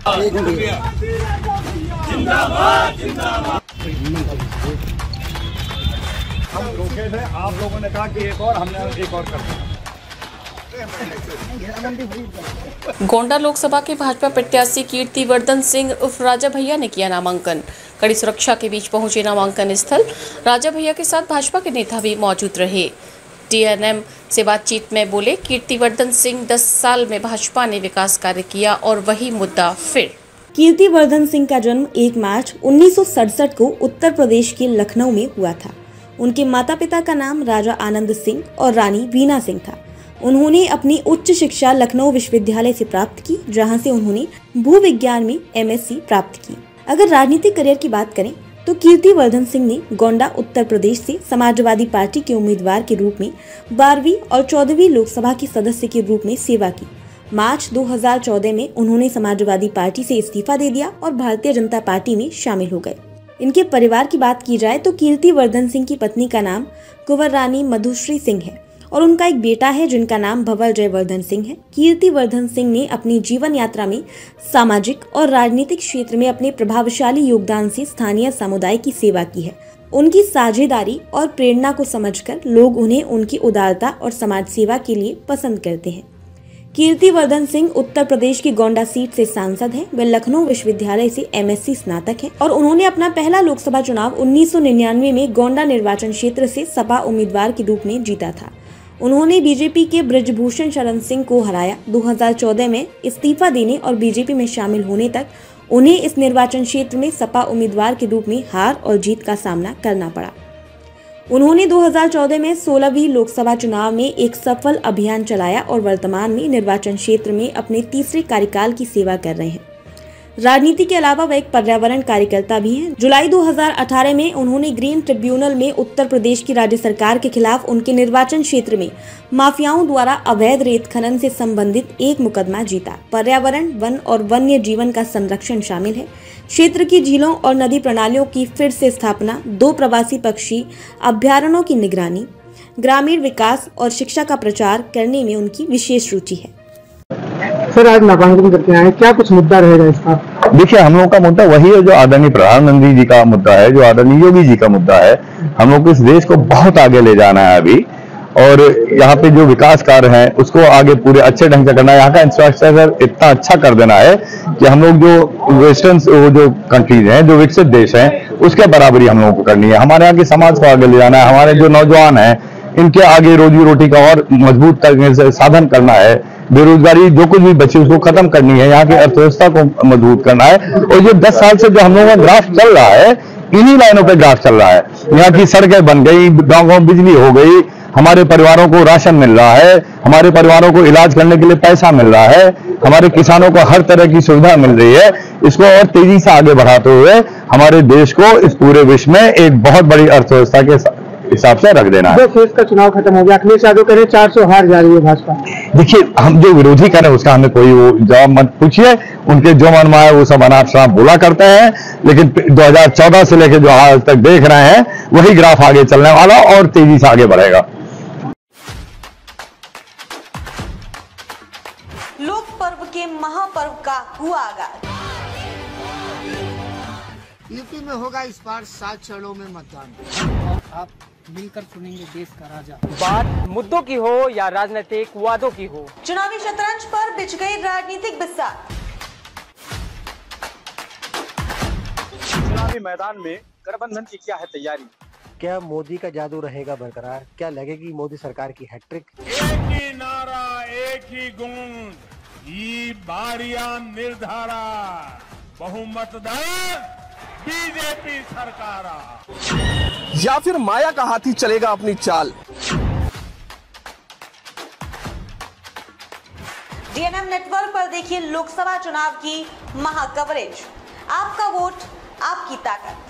हम रोके थे, आप लोगों ने कहा कि एक और, हमने एक और कर दिया। गोंडा लोकसभा के भाजपा प्रत्याशी कीर्तिवर्धन सिंह उर्फ राजा भैया ने किया नामांकन। कड़ी सुरक्षा के बीच पहुंचे नामांकन स्थल। राजा भैया के साथ भाजपा के नेता भी मौजूद रहे। टीएनएम से बातचीत में बोले कीर्तिवर्धन सिंह 10 साल में भाजपा ने विकास कार्य किया और वही मुद्दा फिर। कीर्तिवर्धन सिंह का जन्म 1 मार्च 1967 को उत्तर प्रदेश के लखनऊ में हुआ था। उनके माता पिता का नाम राजा आनंद सिंह और रानी वीना सिंह था। उन्होंने अपनी उच्च शिक्षा लखनऊ विश्वविद्यालय से प्राप्त की, जहां से उन्होंने भूविज्ञान में एमएससी प्राप्त की। अगर राजनीतिक करियर की बात करें तो कीर्तिवर्धन सिंह ने गोंडा उत्तर प्रदेश से समाजवादी पार्टी के उम्मीदवार के रूप में 12वीं और 14वीं लोकसभा के सदस्य के रूप में सेवा की। मार्च 2014 में उन्होंने समाजवादी पार्टी से इस्तीफा दे दिया और भारतीय जनता पार्टी में शामिल हो गए। इनके परिवार की बात की जाए तो कीर्तिवर्धन सिंह की पत्नी का नाम कुंवर रानी मधुश्री सिंह है और उनका एक बेटा है जिनका नाम भंवर जयवर्धन सिंह है। कीर्तिवर्धन सिंह ने अपनी जीवन यात्रा में सामाजिक और राजनीतिक क्षेत्र में अपने प्रभावशाली योगदान से स्थानीय समुदाय की सेवा की है। उनकी साझेदारी और प्रेरणा को समझकर लोग उन्हें उनकी उदारता और समाज सेवा के लिए पसंद करते हैं। कीर्तिवर्धन सिंह उत्तर प्रदेश की गोंडा सीट से सांसद हैं। वे लखनऊ विश्वविद्यालय से एमएससी स्नातक हैं और उन्होंने अपना पहला लोकसभा चुनाव 1999 में गोंडा निर्वाचन क्षेत्र से सपा उम्मीदवार के रूप में जीता था। उन्होंने बीजेपी के बृजभूषण शरण सिंह को हराया। 2014 में इस्तीफा देने और बीजेपी में शामिल होने तक उन्हें इस निर्वाचन क्षेत्र में सपा उम्मीदवार के रूप में हार और जीत का सामना करना पड़ा। उन्होंने 2014 में 16वीं लोकसभा चुनाव में एक सफल अभियान चलाया और वर्तमान में निर्वाचन क्षेत्र में अपने तीसरे कार्यकाल की सेवा कर रहे हैं। राजनीति के अलावा वह एक पर्यावरण कार्यकर्ता भी हैं। जुलाई 2018 में उन्होंने ग्रीन ट्रिब्यूनल में उत्तर प्रदेश की राज्य सरकार के खिलाफ उनके निर्वाचन क्षेत्र में माफियाओं द्वारा अवैध रेत खनन से संबंधित एक मुकदमा जीता। पर्यावरण, वन और वन्य जीवन का संरक्षण शामिल है। क्षेत्र की झीलों और नदी प्रणालियों की फिर से स्थापना, 2 प्रवासी पक्षी अभ्यारण्यों की निगरानी, ग्रामीण विकास और शिक्षा का प्रचार करने में उनकी विशेष रुचि है। सर, आज नामांकन करके आए, क्या कुछ मुद्दा रहेगा इसका? देखिए, हम लोगों का मुद्दा वही है जो आदरणीय प्रधानमंत्री जी का मुद्दा है, जो आदरणीय योगी जी का मुद्दा है। हम लोग को इस देश को बहुत आगे ले जाना है अभी, और यहाँ पे जो विकास कार्य है उसको आगे पूरे अच्छे ढंग से करना है। यहाँ का इंफ्रास्ट्रक्चर इतना अच्छा कर देना है कि हम लोग जो वेस्टर्न जो कंट्रीज हैं, जो विकसित देश हैं, उसके बराबरी हम लोगों को करनी है। हमारे यहाँ के समाज को आगे ले जाना है। हमारे जो नौजवान हैं, इनके आगे रोजी रोटी का और मजबूत करने से साधन करना है। बेरोजगारी जो कुछ भी बची उसको खत्म करनी है। यहाँ की अर्थव्यवस्था को मजबूत करना है। और ये 10 साल से जो हम लोगों का ग्राफ चल रहा है, इन्हीं लाइनों पे ग्राफ चल रहा है। यहाँ की सड़कें बन गई, गाँव बिजली हो गई, हमारे परिवारों को राशन मिल रहा है, हमारे परिवारों को इलाज करने के लिए पैसा मिल रहा है, हमारे किसानों को हर तरह की सुविधा मिल रही है। इसको और तेजी से आगे बढ़ाते हुए हमारे देश को इस पूरे विश्व में एक बहुत बड़ी अर्थव्यवस्था के हिसाब से रख देना है। 2 फेज का चुनाव खत्म हो गया, अखिलेश यादव कह रहे 400 हार जा रही है भाजपा। देखिए, हम जो विरोधी कर रहे हैं उसका हमें कोई वो जवाब मत पूछिए। उनके जो मन में आए वो सब अनाप शनाप बोला करते हैं, लेकिन 2014 से लेकर जो आज तक देख रहे हैं वही ग्राफ आगे चलने वाला और तेजी से आगे बढ़ेगा। लोक पर्व के महापर्व का हुआ आगाज। यूपी में होगा इस बार 7 चरणों में मतदान। आप मिलकर चुनेंगे देश का राजा। बात मुद्दों की हो या राजनीतिक वादों की हो, चुनावी शतरंज पर बिछ गई राजनीतिक बिस्सा। चुनावी मैदान में गठबंधन की क्या है तैयारी? क्या मोदी का जादू रहेगा बरकरार? क्या लगेगी मोदी सरकार की हैट्रिक? एक ही नारा, एक ही गूंज, ये बारियां निर्धारा, बहुमतदार बीजेपी सरकार। या फिर माया का हाथी चलेगा अपनी चाल? डीएनएम नेटवर्क पर देखिए लोकसभा चुनाव की महा कवरेज। आपका वोट, आपकी ताकत।